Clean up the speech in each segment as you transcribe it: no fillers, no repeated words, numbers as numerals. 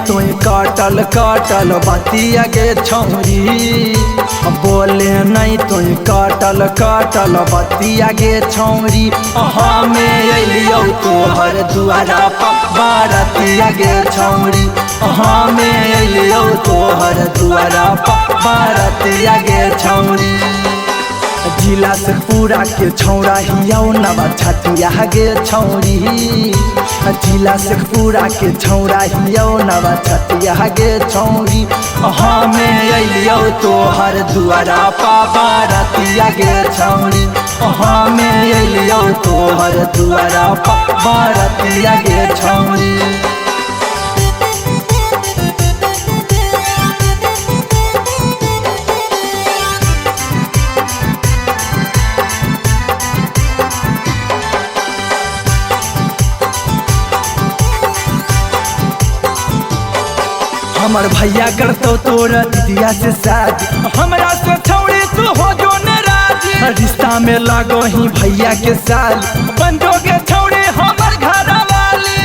तुई काटल काटल बतिया गे छौरी, बोले नहीं तुई काटल काटल बतिया गे छौरी। हमें अलियो तोहर दुआरा बारतिया गे छौरी, हमें अलियो तोहर दुआरा बारतिया गे छौरी। जिला से पूरा के छौरा हिया नवा छतिया गे छौरी, जिला से पूरा के छौरा हिया नवा छतिया गे छौरी। हमें अलियो तोहर दुआरा बारतिया गे छौरी, हमें अलियो तोहर दुआरा बारतिया गे छौरी। हमर भैया करतो तोरा दीदिया से शादी, हमरा से छौड़ी तू हो जो नाराजी। रिश्ता में लागो ही भैया के साल, बन जोगे छौड़ी हमर घर वाली।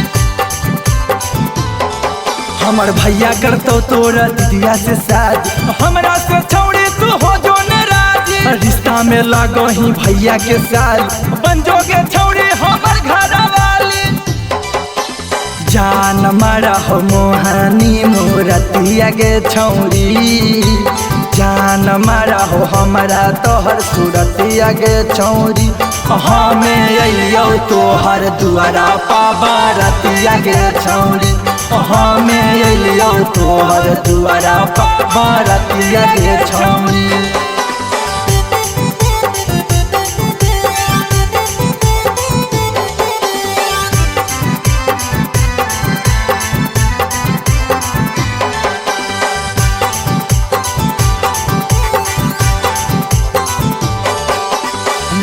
हमर भैया करतो तोरा दीदिया से शादी, हमरा से छौड़ी तू हो जो नाराजी। रिश्ता में लागो ही भैया के साल, बन जोगे छौड़ी हमर घर वाली। जान मारा हो मोहानी मूरतिया गे छौरी, जान मारा हो हमारा तोहर सूरतिया गे छौरी। हमें अलियो तोहर दुआरा बारतिया गे छौरी, हमें अलियो तोहर दुआरा बारतिया गे छौरी।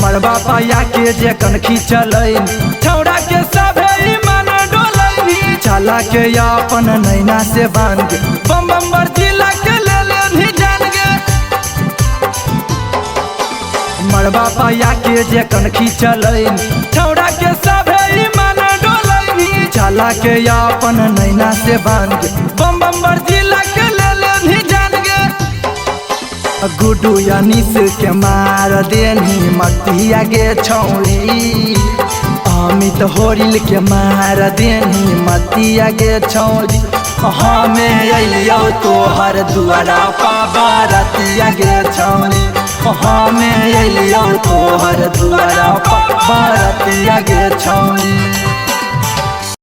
मरबा पाया के जे कनखी चलैन, छौड़ा के सभे मन डोलैनी। चला के अपन नैना से बांध, बम बम जिला के ले लेनी जान गे। मरबा पाया के जे कनखी चलैन, छौड़ा के सभे मन डोलैनी। चला के अपन नैना से बांध, बम बम जिला के ले लेनी जान गे। गुड्डू अनीस के मार देनी मतिया गे छौरी, अमित होरिल के मार देनी मतिया गे छौरी। हमें अलियो तोहर दुआरा बारतिया गे छौरी, हमें अलियो तोहर दुआरा बारतिया गे छौरी।